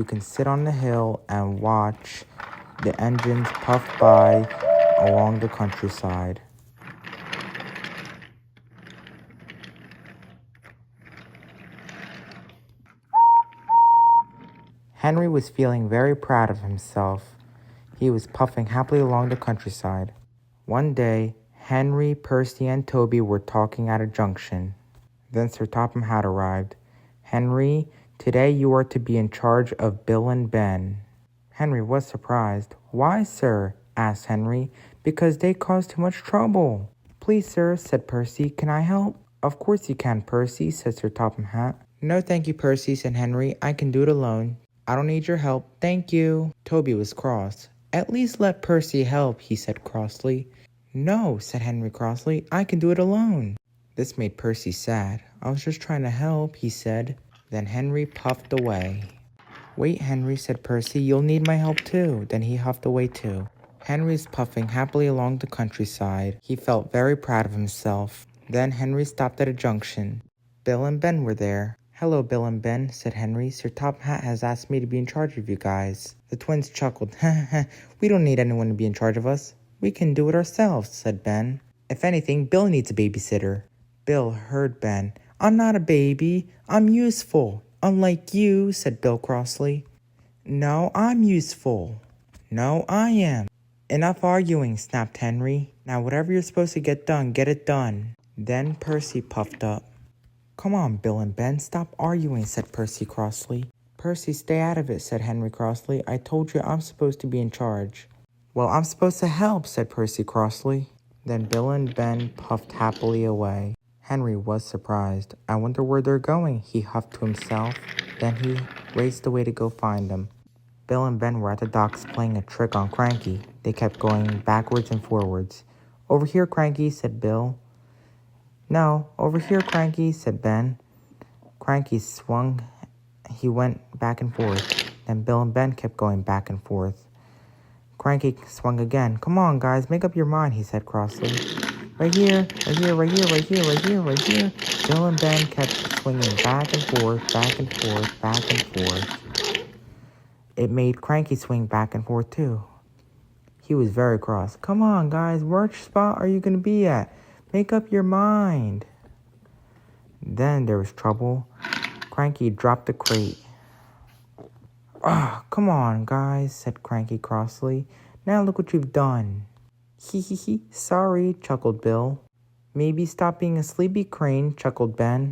can sit on the hill and watch the engines puff by along the countryside. Henry was feeling very proud of himself. He was puffing happily along the countryside. One day, Henry, Percy, and Toby were talking at a junction. Then Sir Topham Hatt arrived. "Henry, today you are to be in charge of Bill and Ben." Henry was surprised. "Why, sir?" asked Henry. "Because they caused too much trouble." "Please, sir," said Percy, "can I help?" "Of course you can, Percy," said Sir Topham Hatt. "No, thank you, Percy," said Henry. "I can do it alone." "I don't need your help, thank you." Toby was cross. "At least let Percy help," he said crossly. "No," said Henry crossly. "I can do it alone." This made Percy sad. "I was just trying to help," he said. Then Henry puffed away. "Wait, Henry," said Percy. "You'll need my help too." Then he huffed away too. Henry was puffing happily along the countryside. He felt very proud of himself. Then Henry stopped at a junction. Bill and Ben were there. "Hello, Bill and Ben," said Henry. "Sir Topham Hatt has asked me to be in charge of you guys." The twins chuckled. "We don't need anyone to be in charge of us. We can do it ourselves," said Ben. "If anything, Bill needs a babysitter." Bill heard Ben. "I'm not a baby. I'm useful. Unlike you," said Bill crossly. "No, I'm useful." "No, I am." "Enough arguing," snapped Henry. "Now whatever you're supposed to get done, get it done." Then Percy puffed up. "Come on, Bill and Ben, stop arguing," said Percy crossly. "Percy, stay out of it," said Henry crossly. "I told you I'm supposed to be in charge." "Well, I'm supposed to help," said Percy crossly. Then Bill and Ben puffed happily away. Henry was surprised. "I wonder where they're going," he huffed to himself. Then he raced away to go find them. Bill and Ben were at the docks playing a trick on Cranky. They kept going backwards and forwards. "Over here, Cranky," said Bill. "No, over here, Cranky," said Ben. Cranky swung. He went back and forth. Then Bill and Ben kept going back and forth. Cranky swung again. "Come on, guys, make up your mind," he said crossly. "Right here, right here, right here, right here, right here, right here." Bill and Ben kept swinging back and forth, back and forth, back and forth. It made Cranky swing back and forth too. He was very cross. "Come on, guys, which spot are you going to be at? Make up your mind." Then there was trouble. Cranky dropped the crate. Come on, guys," said Cranky crossly. "Now look what you've done." "Hee, sorry," chuckled Bill. "Maybe stop being a sleepy crane," chuckled Ben.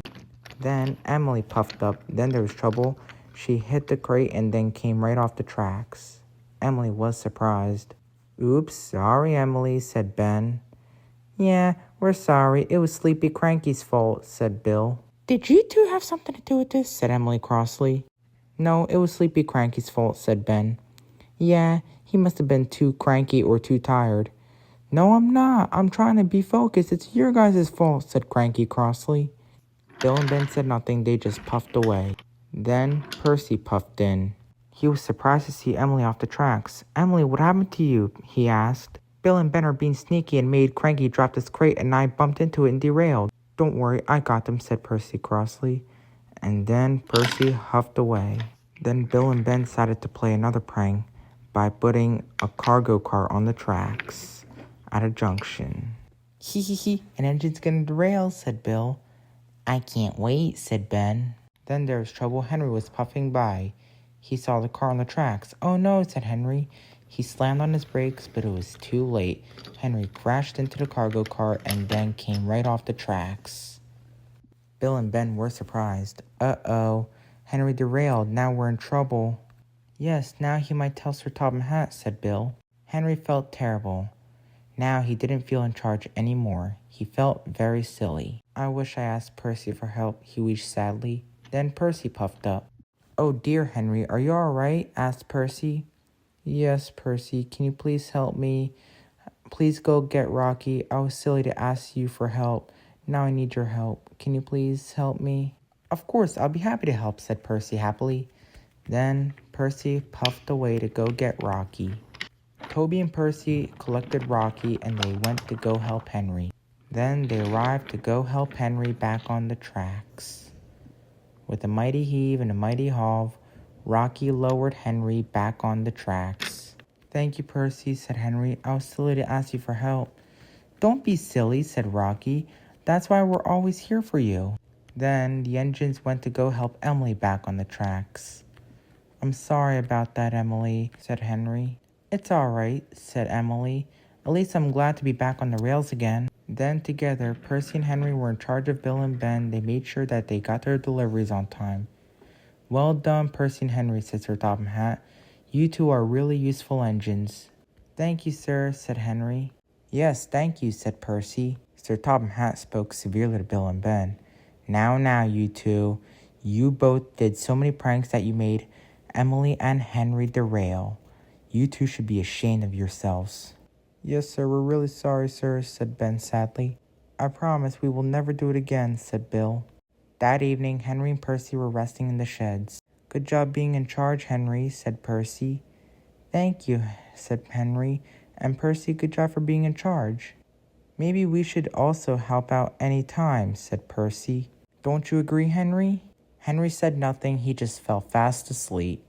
Then Emily puffed up. Then there was trouble. She hit the crate and then came right off the tracks. Emily was surprised. "Oops, sorry, Emily," said Ben. "Yeah, we're sorry. It was Sleepy Cranky's fault," said Bill. "Did you two have something to do with this?" said Emily crossly. "No, it was Sleepy Cranky's fault," said Ben. "Yeah, he must have been too cranky or too tired." "No, I'm not. I'm trying to be focused. It's your guys' fault," said Cranky crossly. Bill and Ben said nothing. They just puffed away. Then Percy puffed in. He was surprised to see Emily off the tracks. "Emily, what happened to you?" he asked. "Bill and Ben are being sneaky and made Cranky drop this crate and I bumped into it and derailed." "Don't worry, I got them," said Percy crossly. And then Percy huffed away. Then Bill and Ben decided to play another prank by putting a cargo car on the tracks at a junction. "Hee, an engine's gonna derail," said Bill. "I can't wait," said Ben. Then there was trouble. Henry was puffing by. He saw the car on the tracks. "Oh no," said Henry. He slammed on his brakes, but it was too late. Henry crashed into the cargo car and then came right off the tracks. Bill and Ben were surprised. "Uh-oh, Henry derailed. Now we're in trouble." "Yes, now he might tell Sir Topham Hatt," said Bill. Henry felt terrible. Now he didn't feel in charge anymore. He felt very silly. "I wish I asked Percy for help," he wished sadly. Then Percy puffed up. "Oh dear, Henry, are you all right?" asked Percy. "Yes, Percy, can you please help me? Please go get Rocky. I was silly to ask you for help. Now I need your help. Can you please help me?" "Of course, I'll be happy to help," said Percy happily. Then Percy puffed away to go get Rocky. Toby and Percy collected Rocky and they went to go help Henry. Then they arrived to go help Henry back on the tracks. With a mighty heave and a mighty haul, Rocky lowered Henry back on the tracks. "Thank you, Percy," said Henry. "I was silly to ask you for help." "Don't be silly," said Rocky. "That's why we're always here for you." Then the engines went to go help Emily back on the tracks. "I'm sorry about that, Emily," said Henry. "It's all right," said Emily. "At least I'm glad to be back on the rails again." Then together, Percy and Henry were in charge of Bill and Ben. They made sure that they got their deliveries on time. "Well done, Percy and Henry," said Sir Topham Hatt. "You two are really useful engines." "Thank you, sir," said Henry. "Yes, thank you," said Percy. Sir Topham Hatt spoke severely to Bill and Ben. Now, you two. You both did so many pranks that you made Emily and Henry derail. You two should be ashamed of yourselves." "Yes, sir, we're really sorry, sir," said Ben sadly. "I promise we will never do it again," said Bill. That evening, Henry and Percy were resting in the sheds. "Good job being in charge, Henry," said Percy. "Thank you," said Henry. "And Percy, good job for being in charge." "Maybe we should also help out any time," said Percy. "Don't you agree, Henry?" Henry said nothing. He just fell fast asleep.